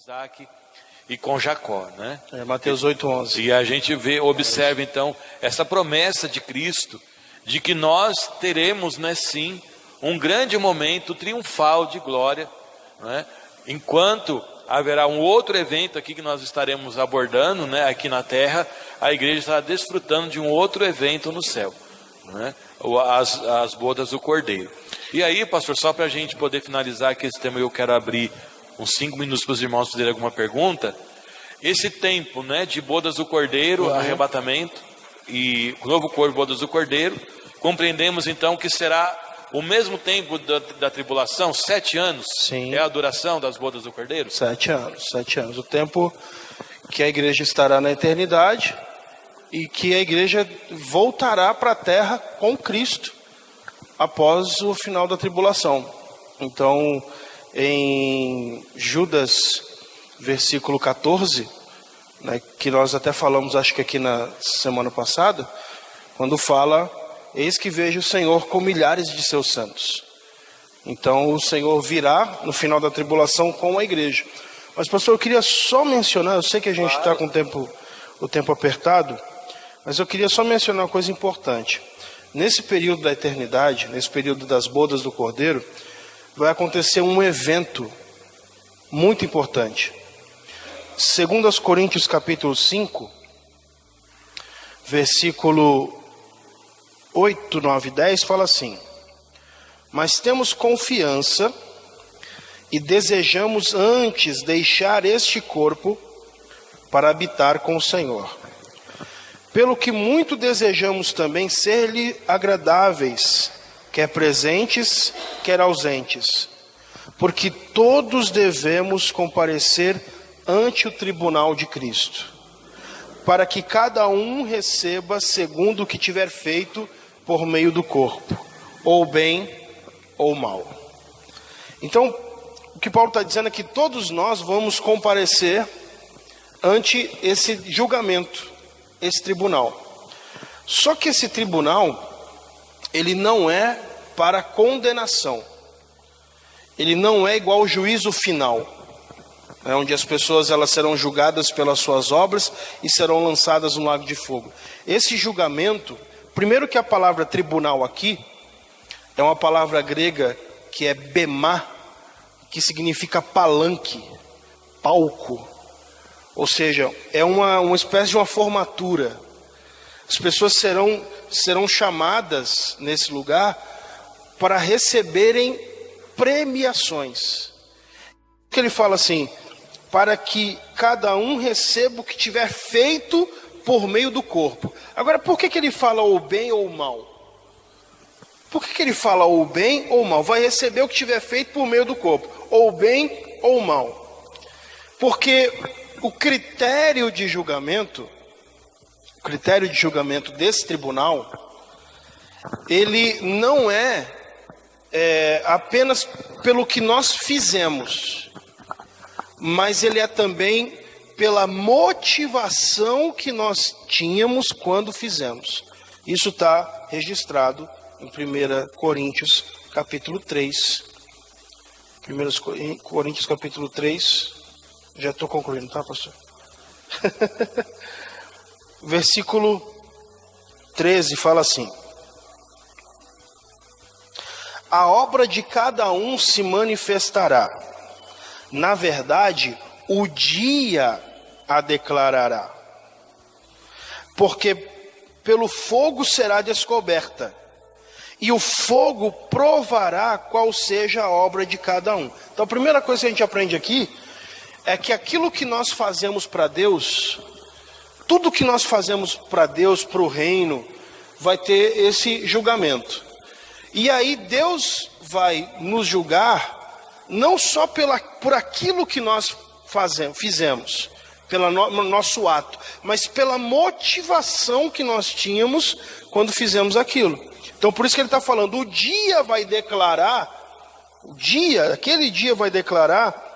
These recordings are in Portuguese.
Isaac e com Jacó, né? Mateus 8:11. E a gente observa então essa promessa de Cristo, de que nós teremos, né, sim, um grande momento triunfal de glória, né? Enquanto haverá um outro evento aqui que nós estaremos abordando, né, aqui na terra, a igreja estará desfrutando de um outro evento no céu, né? As bodas do Cordeiro. E aí, pastor, só para a gente poder finalizar aqui esse tema, eu quero abrir uns 5 minutos para os irmãos fazerem alguma pergunta. Esse tempo, né, de bodas do Cordeiro, arrebatamento e novo corpo, bodas do Cordeiro, compreendemos então que será o mesmo tempo da tribulação, 7 anos. Sim. É a duração das bodas do Cordeiro? 7 anos, 7 anos. O tempo que a igreja estará na eternidade e que a igreja voltará para a terra com Cristo após o final da tribulação. Então, em Judas, versículo 14, né, que nós até falamos, acho que aqui na semana passada, quando fala: eis que vejo o Senhor com milhares de seus santos. Então o Senhor virá no final da tribulação com a igreja. Mas, pastor, eu queria só mencionar, eu sei que a gente está com o tempo apertado, mas eu queria só mencionar uma coisa importante. Nesse período da eternidade, nesse período das bodas do Cordeiro, vai acontecer um evento muito importante. 2 Coríntios capítulo 5, versículo 8, 9 e 10, fala assim: mas temos confiança e desejamos antes deixar este corpo para habitar com o Senhor. Pelo que muito desejamos também ser-lhe agradáveis, quer presentes, quer ausentes, porque todos devemos comparecer ante o tribunal de Cristo, para que cada um receba segundo o que tiver feito por meio do corpo, ou bem ou mal. Então, o que Paulo está dizendo é que todos nós vamos comparecer ante esse julgamento, esse tribunal. Só que esse tribunal, ele não é para condenação. Ele não é igual ao juízo final, onde as pessoas elas serão julgadas pelas suas obras e serão lançadas no lago de fogo. Esse julgamento, primeiro que a palavra tribunal aqui é uma palavra grega que é bemá, que significa palanque, palco. Ou seja, é uma espécie de uma formatura. As pessoas serão chamadas nesse lugar para receberem premiações. Que ele fala assim: para que cada um receba o que tiver feito por meio do corpo. Agora, por que ele fala ou bem ou mal? Por que ele fala ou bem ou mal? Vai receber o que tiver feito por meio do corpo, ou bem ou mal. Porque o critério de julgamento desse tribunal, ele não é apenas pelo que nós fizemos, mas ele é também pela motivação que nós tínhamos quando fizemos. Isso está registrado em 1 Coríntios capítulo 3. 1 Coríntios capítulo 3. Já estou concluindo, tá, pastor? Versículo 13 fala assim: a obra de cada um se manifestará. Na verdade, o dia a declarará. Porque pelo fogo será descoberta, e o fogo provará qual seja a obra de cada um. Então a primeira coisa que a gente aprende aqui é que aquilo que nós fazemos para Deus, tudo que nós fazemos para Deus, para o reino, vai ter esse julgamento. E aí Deus vai nos julgar não só por aquilo que nós fizemos, pelo nosso ato, mas pela motivação que nós tínhamos quando fizemos aquilo. Então por isso que ele está falando, o dia vai declarar, aquele dia vai declarar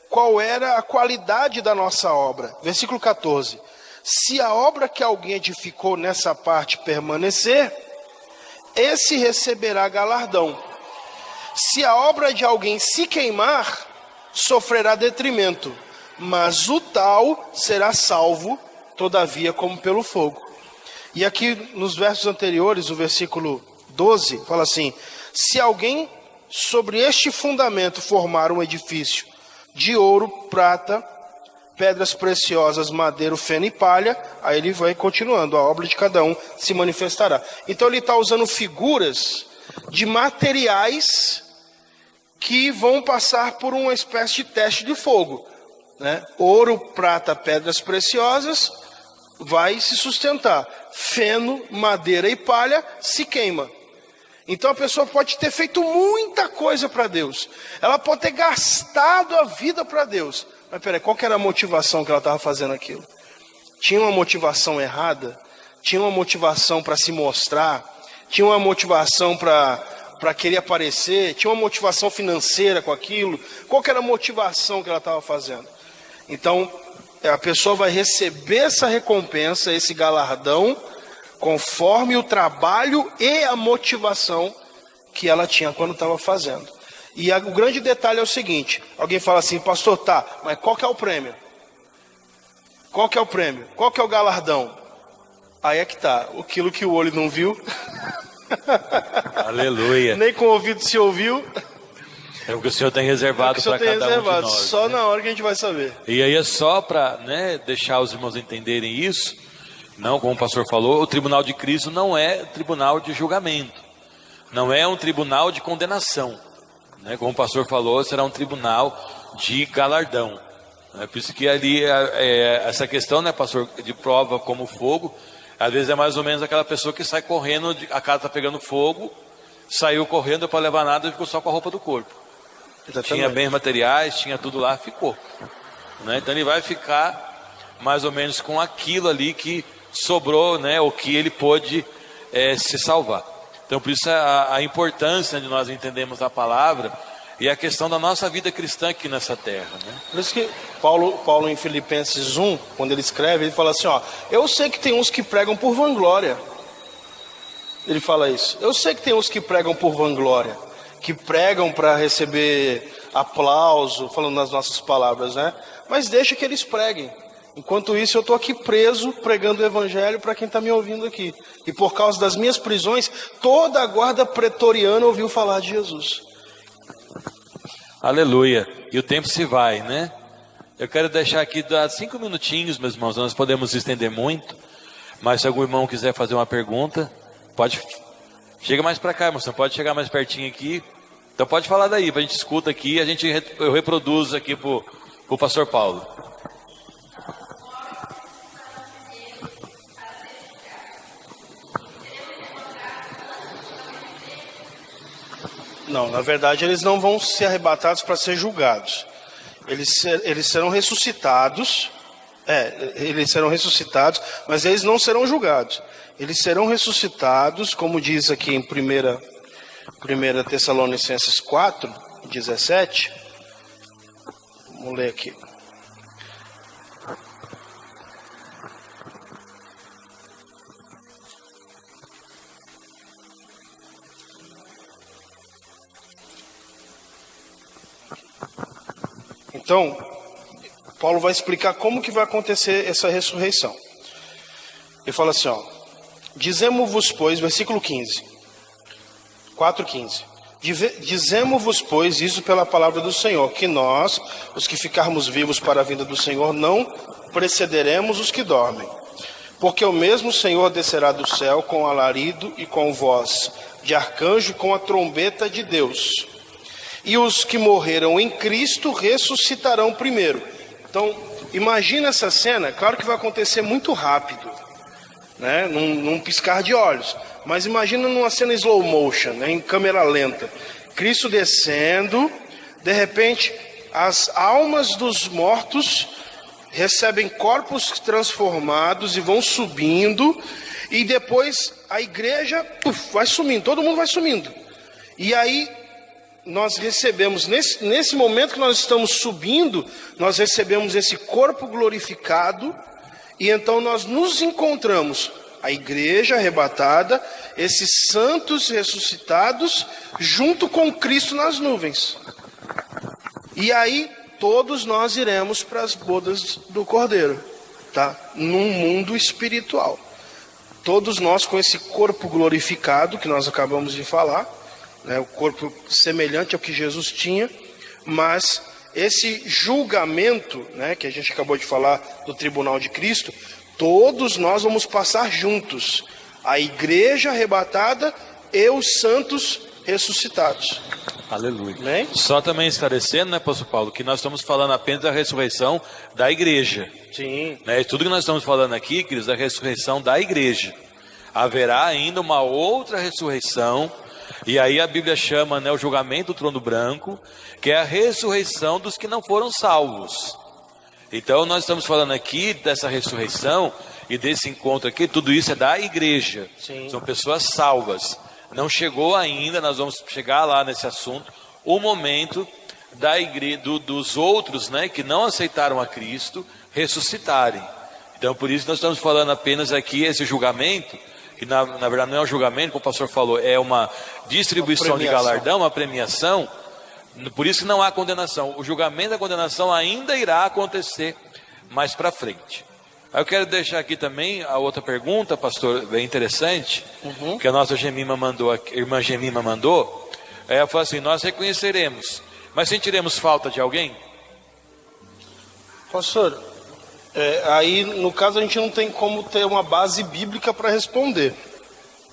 qual era a qualidade da nossa obra. Versículo 14: se a obra que alguém edificou nessa parte permanecer, esse receberá galardão. Se a obra de alguém se queimar, sofrerá detrimento, mas o tal será salvo, todavia, como pelo fogo. E aqui nos versos anteriores, o versículo 12, fala assim: se alguém sobre este fundamento formar um edifício de ouro, prata, pedras preciosas, madeira, feno e palha, aí ele vai continuando, a obra de cada um se manifestará. Então ele está usando figuras de materiais que vão passar por uma espécie de teste de fogo, né? Ouro, prata, pedras preciosas, vai se sustentar. Feno, madeira e palha se queima. Então a pessoa pode ter feito muita coisa para Deus, ela pode ter gastado a vida para Deus, mas peraí, qual que era a motivação que ela estava fazendo aquilo? Tinha uma motivação errada? Tinha uma motivação para se mostrar? Tinha uma motivação para querer aparecer? Tinha uma motivação financeira com aquilo? Qual que era a motivação que ela estava fazendo? Então a pessoa vai receber essa recompensa, esse galardão, conforme o trabalho e a motivação que ela tinha quando estava fazendo. E o grande detalhe é o seguinte: alguém fala assim, pastor, tá, mas qual que é o prêmio? Qual que é o prêmio? Qual que é o galardão? Aí é que tá, aquilo que o olho não viu, Aleluia. nem com o ouvido se ouviu, É o que o Senhor tem reservado para cada um de nós. Só né? na hora que a gente vai saber. E aí é só para, né, deixar os irmãos entenderem isso. Não, como o pastor falou, o tribunal de Cristo não é tribunal de julgamento. Não é um tribunal de condenação. Né? Como o pastor falou, será um tribunal de galardão. É por isso que ali, essa questão, né, pastor, de prova como fogo, às vezes é mais ou menos aquela pessoa que sai correndo, a casa está pegando fogo, saiu correndo para levar nada e ficou só com a roupa do corpo. Exatamente. Tinha bens materiais, tinha tudo lá, ficou. Né? Então ele vai ficar mais ou menos com aquilo ali que sobrou, né, o que ele pôde se salvar. Então por isso a importância de nós entendermos a palavra e a questão da nossa vida cristã aqui nessa terra. Né? Por isso que Paulo em Filipenses 1, quando ele escreve, ele fala assim, ó, eu sei que tem uns que pregam por vanglória. Ele fala isso. Eu sei que tem uns que pregam por vanglória, que pregam para receber aplauso, falando nas nossas palavras, né? Mas deixa que eles preguem. Enquanto isso, eu estou aqui preso, pregando o evangelho para quem está me ouvindo aqui. E por causa das minhas prisões, toda a guarda pretoriana ouviu falar de Jesus. Aleluia. E o tempo se vai, né? Eu quero deixar aqui, dar 5 minutinhos, meus irmãos. Nós podemos estender muito, mas se algum irmão quiser fazer uma pergunta, pode. Chega mais para cá, irmão. Você pode chegar mais pertinho aqui. Então pode falar daí, a gente escuta aqui, eu reproduzo aqui para o pastor Paulo. Não, na verdade eles não vão ser arrebatados para ser julgados. Eles serão ressuscitados. Eles serão ressuscitados, mas eles não serão julgados. Eles serão ressuscitados, como diz aqui em 1 Tessalonicenses 4, 17. Vamos ler aqui. Então, Paulo vai explicar como que vai acontecer essa ressurreição. Ele fala assim, ó, dizemos-vos, pois, versículo 15, 4:15. Dizemos-vos, pois, isso pela palavra do Senhor, que nós, os que ficarmos vivos para a vinda do Senhor, não precederemos os que dormem. Porque o mesmo Senhor descerá do céu com alarido e com voz de arcanjo e com a trombeta de Deus. E os que morreram em Cristo ressuscitarão primeiro. Então, imagina essa cena, claro que vai acontecer muito rápido, né? Num piscar de olhos. Mas imagina numa cena slow motion, né? Em câmera lenta. Cristo descendo, de repente, as almas dos mortos recebem corpos transformados e vão subindo. E depois a igreja vai sumindo, todo mundo vai sumindo. E aí nós recebemos, nesse momento que nós estamos subindo, nós recebemos esse corpo glorificado, e então nós nos encontramos, a igreja arrebatada, esses santos ressuscitados, junto com Cristo nas nuvens. E aí todos nós iremos para as bodas do Cordeiro, tá? Num mundo espiritual. Todos nós com esse corpo glorificado que nós acabamos de falar, né? O corpo semelhante ao que Jesus tinha, mas esse julgamento, né, que a gente acabou de falar do tribunal de Cristo, todos nós vamos passar juntos. A igreja arrebatada e os santos ressuscitados. Aleluia. Amém? Só também esclarecendo, né, pastor Paulo, que nós estamos falando apenas da ressurreição da igreja. Sim. Né? Tudo que nós estamos falando aqui, queridos, da ressurreição da igreja. Haverá ainda uma outra ressurreição, e aí a Bíblia chama, né, o julgamento do trono branco, que é a ressurreição dos que não foram salvos. Então nós estamos falando aqui dessa ressurreição e desse encontro aqui, tudo isso é da igreja. Sim. São pessoas salvas. Não chegou ainda, nós vamos chegar lá nesse assunto, o momento da igreja, dos outros, né, que não aceitaram a Cristo, ressuscitarem. Então por isso nós estamos falando apenas aqui esse julgamento, que na verdade não é um julgamento, como o pastor falou, é uma distribuição de galardão, uma premiação. Por isso que não há condenação. O julgamento da condenação ainda irá acontecer mais para frente. Eu quero deixar aqui também a outra pergunta, pastor, bem interessante, que a nossa Gemima mandou, a irmã Gemima mandou. Ela falou assim: nós reconheceremos, mas sentiremos falta de alguém? Pastor, aí no caso a gente não tem como ter uma base bíblica para responder,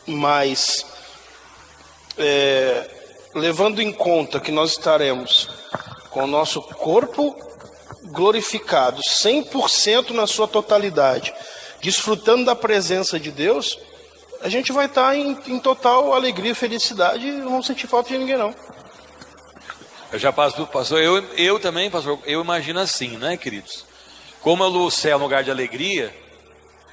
mas levando em conta que nós estaremos com o nosso corpo glorificado, 100% na sua totalidade, desfrutando da presença de Deus, a gente vai estar em total alegria e felicidade e não vamos sentir falta de ninguém não. Eu já passo, pastor, eu também, pastor, eu imagino assim, né, queridos? Como o céu é um lugar de alegria,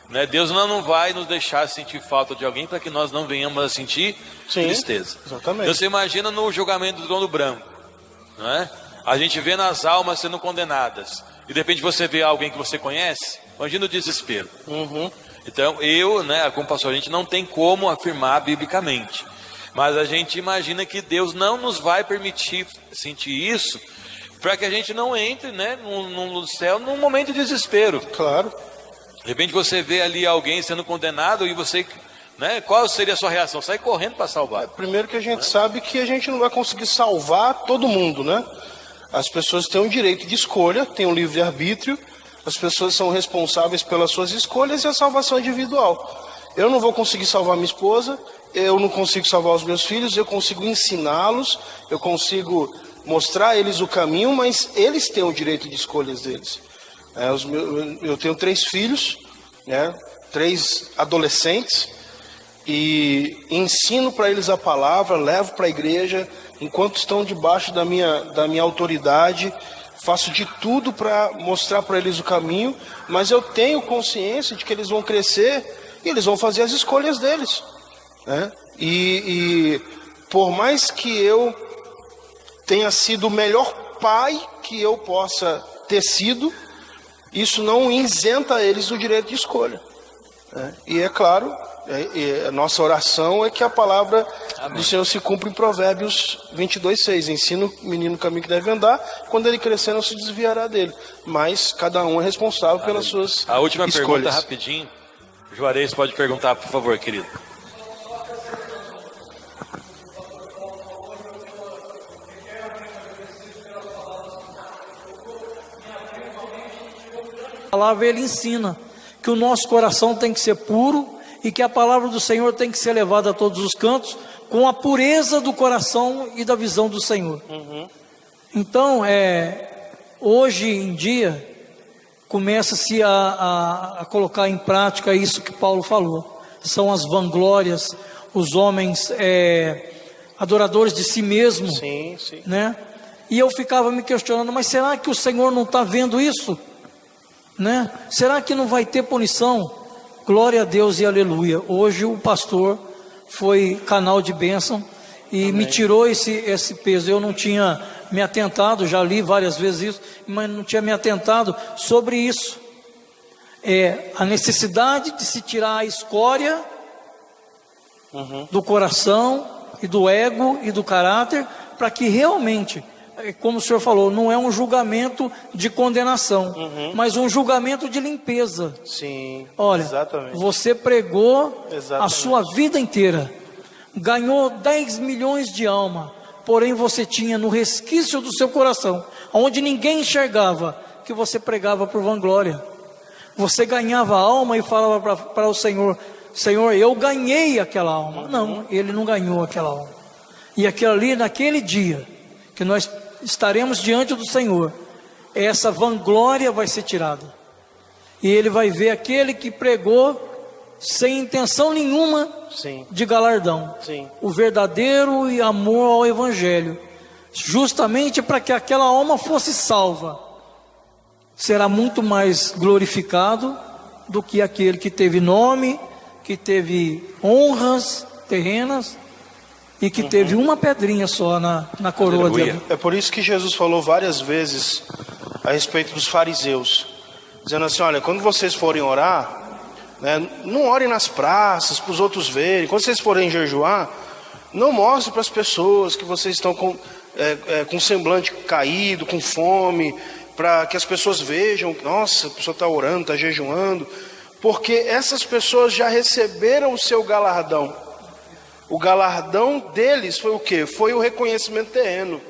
né, Deus não vai nos deixar sentir falta de alguém para que nós não venhamos a sentir tristeza. Exatamente. Então você imagina no julgamento do trono branco, não é? A gente vê nas almas sendo condenadas, e de repente você vê alguém que você conhece, imagina o desespero. Então como pastor, a gente não tem como afirmar biblicamente, mas a gente imagina que Deus não nos vai permitir sentir isso, para que a gente não entre, né, no céu num momento de desespero. Claro. De repente você vê ali alguém sendo condenado e você, né, qual seria a sua reação? Sai correndo para salvar. Primeiro que a gente sabe que a gente não vai conseguir salvar todo mundo, né? As pessoas têm um direito de escolha, têm um livre-arbítrio, as pessoas são responsáveis pelas suas escolhas e a salvação é individual. Eu não vou conseguir salvar minha esposa, eu não consigo salvar os meus filhos, eu consigo ensiná-los, eu consigo mostrar a eles o caminho, mas eles têm o direito de escolhas deles. Eu tenho 3 filhos, né, 3 adolescentes, e ensino para eles a palavra, levo para a igreja, enquanto estão debaixo da minha autoridade, faço de tudo para mostrar para eles o caminho, mas eu tenho consciência de que eles vão crescer e eles vão fazer as escolhas deles, né? E por mais que eu tenha sido o melhor pai que eu possa ter sido, isso não isenta eles do direito de escolha, né? E é claro, a nossa oração é que a palavra do Senhor se cumpra em Provérbios 22:6. Ensina o menino o caminho que deve andar, quando ele crescer não se desviará dele. Mas cada um é responsável pelas suas A última escolhas. pergunta rapidinho. Juarez pode perguntar, por favor, querido. A palavra ele ensina que o nosso coração tem que ser puro e que a palavra do Senhor tem que ser levada a todos os cantos com a pureza do coração e da visão do Senhor. Então, hoje em dia, começa-se a colocar em prática isso que Paulo falou. São as vanglórias, os homens adoradores de si mesmo, Sim. né? E eu ficava me questionando, mas será que o Senhor não está vendo isso? Né? Será que não vai ter punição? Glória a Deus e aleluia. Hoje o pastor foi canal de bênção e Amém. Me tirou esse peso. Eu não tinha me atentado, já li várias vezes isso, mas não tinha me atentado sobre isso. A necessidade de se tirar a escória do coração e do ego e do caráter, para que realmente como o senhor falou, não é um julgamento de condenação, mas um julgamento de limpeza. Sim, Olha, exatamente. você pregou a Exatamente. sua vida inteira, ganhou 10 milhões de almas, porém você tinha no resquício do seu coração, onde ninguém enxergava, que você pregava por vanglória. Você ganhava a alma e falava para o Senhor: Senhor, eu ganhei aquela alma. Não, ele não ganhou aquela alma. E aquilo ali, naquele dia, que nós estaremos diante do Senhor, essa vanglória vai ser tirada. E ele vai ver aquele que pregou sem intenção nenhuma Sim. de galardão. Sim. O verdadeiro amor ao Evangelho, justamente para que aquela alma fosse salva. Será muito mais glorificado do que aquele que teve nome, que teve honras terrenas e que teve uma pedrinha só na coroa Aleluia. dele. É por isso que Jesus falou várias vezes a respeito dos fariseus, dizendo assim: olha, quando vocês forem orar, né, não orem nas praças para os outros verem. Quando vocês forem jejuar, não mostrem para as pessoas que vocês estão com semblante caído, com fome, para que as pessoas vejam: nossa, a pessoa está orando, está jejuando, porque essas pessoas já receberam o seu galardão. O galardão deles foi o quê? Foi o reconhecimento terreno.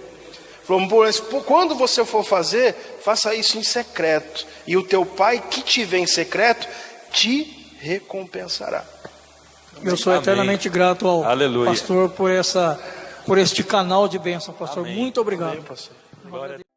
Falou: quando você for fazer, faça isso em secreto, e o teu pai que te vê em secreto te recompensará. Eu sou Amém. eternamente grato ao Aleluia. pastor por este canal de bênção, pastor. Amém. Muito obrigado. Amém, pastor. Glória a Deus.